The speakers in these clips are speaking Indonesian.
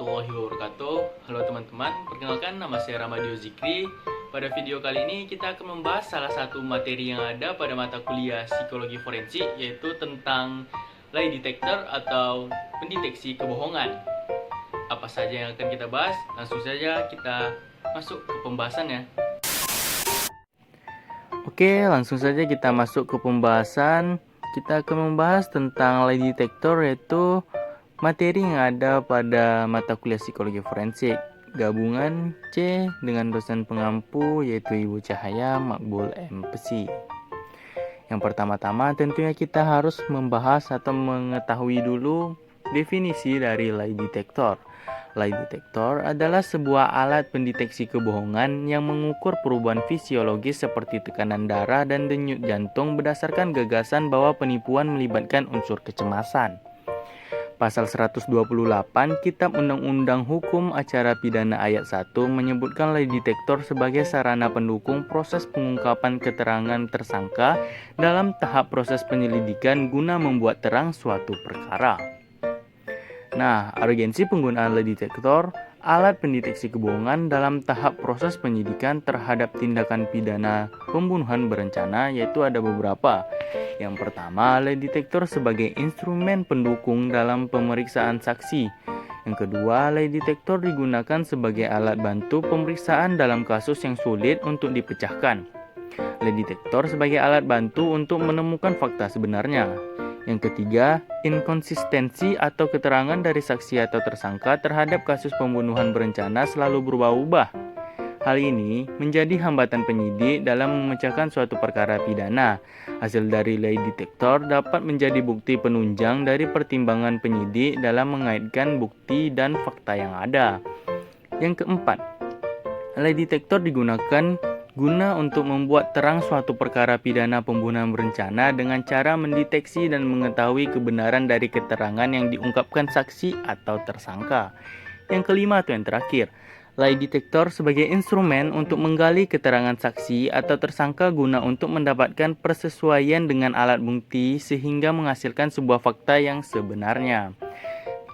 warahmatullahi wabarakatuh. Halo teman-teman, perkenalkan nama saya Ramadio Zikri. Pada video kali ini kita akan membahas salah satu materi yang ada pada mata kuliah psikologi forensik, yaitu tentang lie detector atau pendeteksi kebohongan. Apa saja yang akan kita bahas? Langsung saja kita masuk ke pembahasannya. Oke, langsung saja kita masuk ke pembahasan. Kita akan membahas tentang lie detector, yaitu materi yang ada pada mata kuliah psikologi forensik gabungan C dengan dosen pengampu yaitu Ibu Cahaya Makbul MPC. Yang pertama-tama tentunya kita harus membahas atau mengetahui dulu definisi dari lie detector. Lie detector adalah sebuah alat pendeteksi kebohongan yang mengukur perubahan fisiologis seperti tekanan darah dan denyut jantung berdasarkan gagasan bahwa penipuan melibatkan unsur kecemasan. Pasal 128 Kitab Undang-Undang Hukum Acara Pidana ayat 1 menyebutkan lie detector sebagai sarana pendukung proses pengungkapan keterangan tersangka dalam tahap proses penyelidikan guna membuat terang suatu perkara. Nah, urgensi penggunaan lie detector, alat pendeteksi kebohongan dalam tahap proses penyidikan terhadap tindakan pidana pembunuhan berencana yaitu ada beberapa. Yang pertama, lie detector sebagai instrumen pendukung dalam pemeriksaan saksi. Yang kedua, lie detector digunakan sebagai alat bantu pemeriksaan dalam kasus yang sulit untuk dipecahkan. Lie detector sebagai alat bantu untuk menemukan fakta sebenarnya. Yang ketiga, inkonsistensi atau keterangan dari saksi atau tersangka terhadap kasus pembunuhan berencana selalu berubah-ubah. Hal ini menjadi hambatan penyidik dalam memecahkan suatu perkara pidana. Hasil dari lie detector dapat menjadi bukti penunjang dari pertimbangan penyidik dalam mengaitkan bukti dan fakta yang ada. Yang keempat, lie detector digunakan guna untuk membuat terang suatu perkara pidana pembunuhan berencana dengan cara mendeteksi dan mengetahui kebenaran dari keterangan yang diungkapkan saksi atau tersangka. Yang kelima atau yang terakhir, lie detector sebagai instrumen untuk menggali keterangan saksi atau tersangka guna untuk mendapatkan persesuaian dengan alat bukti sehingga menghasilkan sebuah fakta yang sebenarnya.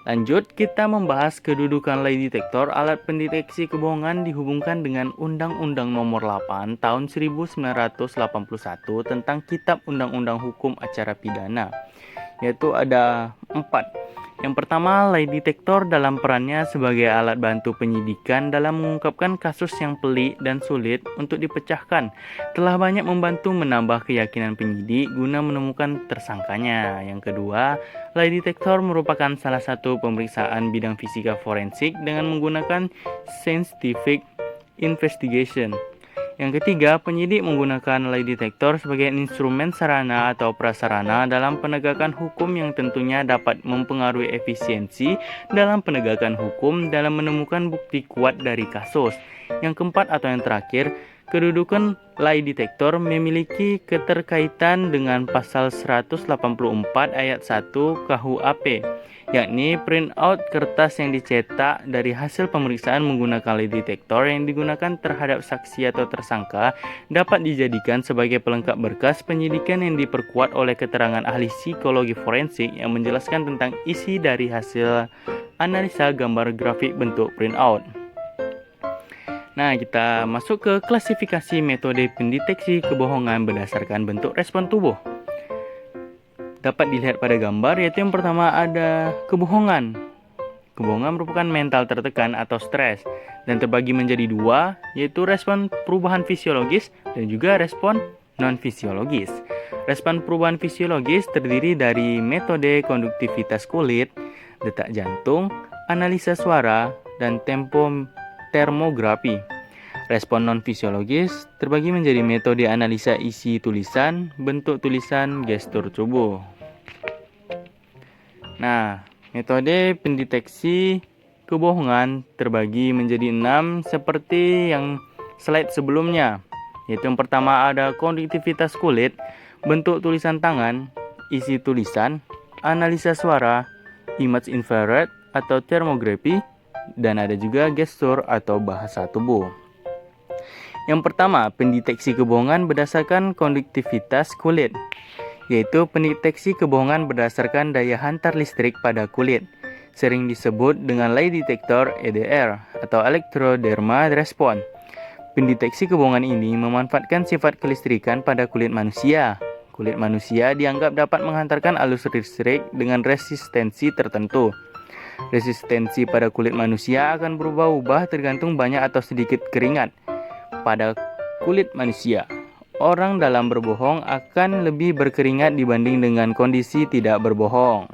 Lanjut, kita membahas kedudukan lie detector alat pendeteksi kebohongan dihubungkan dengan Undang-Undang Nomor 8 Tahun 1981 tentang Kitab Undang-Undang Hukum Acara Pidana, yaitu ada 4. Yang pertama, lie detector dalam perannya sebagai alat bantu penyidikan dalam mengungkapkan kasus yang pelik dan sulit untuk dipecahkan, telah banyak membantu menambah keyakinan penyidik guna menemukan tersangkanya. Yang kedua, lie detector merupakan salah satu pemeriksaan bidang fisika forensik dengan menggunakan scientific investigation. Yang ketiga, penyidik menggunakan lie detector sebagai instrumen sarana atau prasarana dalam penegakan hukum yang tentunya dapat mempengaruhi efisiensi dalam penegakan hukum dalam menemukan bukti kuat dari kasus. Yang keempat atau yang terakhir, kedudukan lie detector memiliki keterkaitan dengan pasal 184 ayat 1 KUHP, yakni print out kertas yang dicetak dari hasil pemeriksaan menggunakan lie detector yang digunakan terhadap saksi atau tersangka dapat dijadikan sebagai pelengkap berkas penyidikan yang diperkuat oleh keterangan ahli psikologi forensik yang menjelaskan tentang isi dari hasil analisa gambar grafik bentuk print out. Nah, kita masuk ke klasifikasi metode pendeteksi kebohongan berdasarkan bentuk respon tubuh. Dapat dilihat pada gambar, yaitu yang pertama ada kebohongan. Kebohongan merupakan mental tertekan atau stres dan terbagi menjadi dua, yaitu respon perubahan fisiologis dan juga respon non-fisiologis. Respon perubahan fisiologis terdiri dari metode konduktivitas kulit, detak jantung, analisa suara, dan tempo termografi. Respon non-fisiologis terbagi menjadi metode analisa isi tulisan, bentuk tulisan, gestur tubuh. Nah, metode pendeteksi kebohongan terbagi menjadi 6 seperti yang slide sebelumnya. Yaitu yang pertama ada konduktivitas kulit, bentuk tulisan tangan, isi tulisan, analisa suara, image infrared atau termografi, dan ada juga gestur atau bahasa tubuh. Yang pertama, pendeteksi kebohongan berdasarkan konduktivitas kulit, yaitu pendeteksi kebohongan berdasarkan daya hantar listrik pada kulit. sering disebut dengan lie detector EDR atau electroderma response. Pendeteksi kebohongan ini memanfaatkan sifat kelistrikan pada kulit manusia. Kulit manusia dianggap dapat menghantarkan arus listrik dengan resistensi tertentu. Resistensi pada kulit manusia akan berubah-ubah tergantung banyak atau sedikit keringat pada kulit manusia. Orang dalam berbohong akan lebih berkeringat dibanding dengan kondisi tidak berbohong.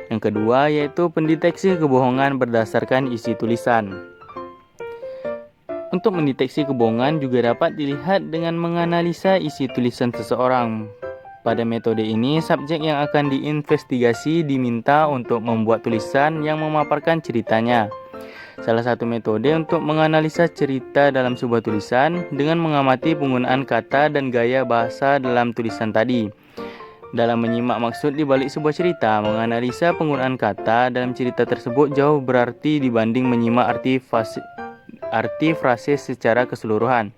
Yang kedua yaitu pendeteksi kebohongan berdasarkan isi tulisan. Untuk mendeteksi kebohongan juga dapat dilihat dengan menganalisa isi tulisan seseorang. Pada metode ini, subjek yang akan diinvestigasi diminta untuk membuat tulisan yang memaparkan ceritanya. Salah satu metode untuk menganalisa cerita dalam sebuah tulisan dengan mengamati penggunaan kata dan gaya bahasa dalam tulisan tadi. Dalam menyimak maksud di balik sebuah cerita, menganalisa penggunaan kata dalam cerita tersebut jauh berarti dibanding menyimak arti frase secara keseluruhan.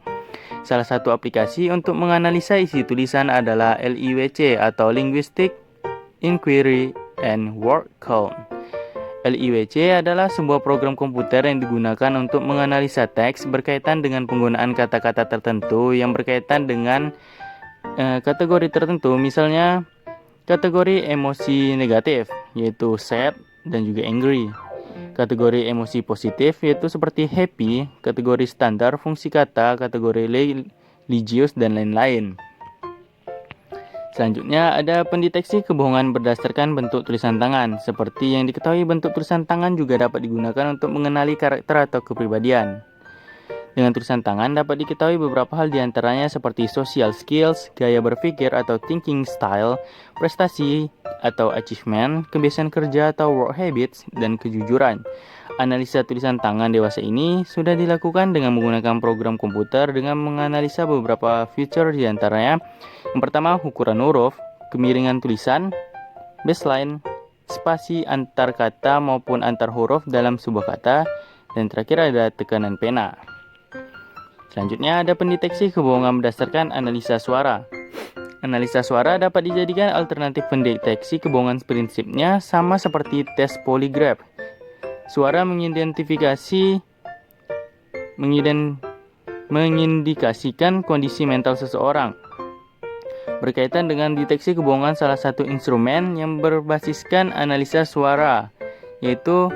Salah satu aplikasi untuk menganalisa isi tulisan adalah LIWC atau Linguistic Inquiry and Word Count. LIWC adalah sebuah program komputer yang digunakan untuk menganalisa teks berkaitan dengan penggunaan kata-kata tertentu yang berkaitan dengan kategori tertentu, misalnya kategori emosi negatif, yaitu sad dan juga angry. Kategori emosi positif yaitu seperti happy, kategori standar fungsi kata, kategori religius, dan lain-lain. Selanjutnya ada pendeteksi kebohongan berdasarkan bentuk tulisan tangan. Seperti yang diketahui, bentuk tulisan tangan juga dapat digunakan untuk mengenali karakter atau kepribadian. Dengan tulisan tangan dapat diketahui beberapa hal diantaranya seperti social skills, gaya berpikir atau thinking style, prestasi atau achievement, kebiasaan kerja atau work habits, dan kejujuran. Analisa tulisan tangan dewasa ini sudah dilakukan dengan menggunakan program komputer dengan menganalisa beberapa feature diantaranya. Yang pertama, ukuran huruf, kemiringan tulisan, baseline, spasi antar kata maupun antar huruf dalam sebuah kata, dan terakhir ada tekanan pena. Selanjutnya ada pendeteksi kebohongan berdasarkan analisa suara. Analisa suara dapat dijadikan alternatif pendeteksi kebohongan, prinsipnya sama seperti tes poligraf. Suara mengindikasikan kondisi mental seseorang. Berkaitan dengan deteksi kebohongan, salah satu instrumen yang berbasiskan analisa suara yaitu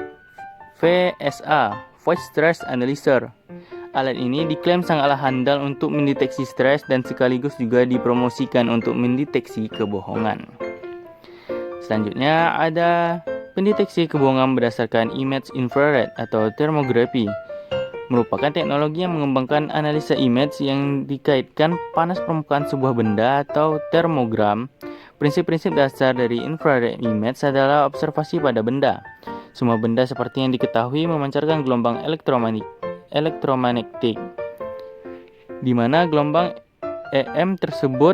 VSA, Voice Stress Analyzer. Alat ini diklaim sangatlah handal untuk mendeteksi stres dan sekaligus juga dipromosikan untuk mendeteksi kebohongan. Selanjutnya ada pendeteksi kebohongan berdasarkan image infrared atau thermography. Merupakan teknologi yang mengembangkan analisa image yang dikaitkan panas permukaan sebuah benda atau termogram. Prinsip-prinsip dasar dari infrared image adalah observasi pada benda. Semua benda seperti yang diketahui memancarkan gelombang elektromagnetik, di mana gelombang EM tersebut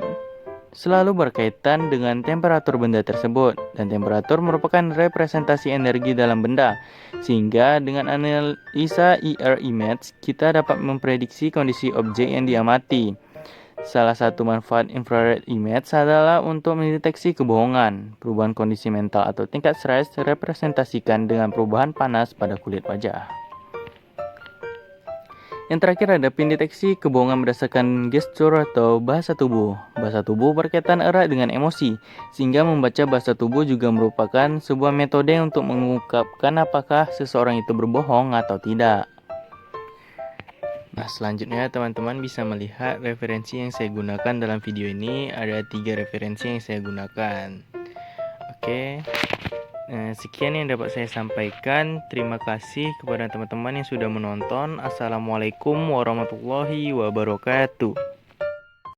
selalu berkaitan dengan temperatur benda tersebut, dan temperatur merupakan representasi energi dalam benda. Sehingga dengan analisa IR image kita dapat memprediksi kondisi objek yang diamati. Salah satu manfaat infrared image adalah untuk mendeteksi kebohongan. Perubahan kondisi mental atau tingkat stres representasikan dengan perubahan panas pada kulit wajah. Yang terakhir ada pendeteksi kebohongan berdasarkan gestur atau bahasa tubuh. Bahasa tubuh berkaitan erat dengan emosi, sehingga membaca bahasa tubuh juga merupakan sebuah metode untuk mengungkapkan apakah seseorang itu berbohong atau tidak. Nah, selanjutnya teman-teman bisa melihat referensi yang saya gunakan dalam video ini. Ada 3 referensi yang saya gunakan. Oke. Sekian yang dapat saya sampaikan. Terima kasih kepada teman-teman yang sudah menonton. Assalamualaikum warahmatullahi wabarakatuh.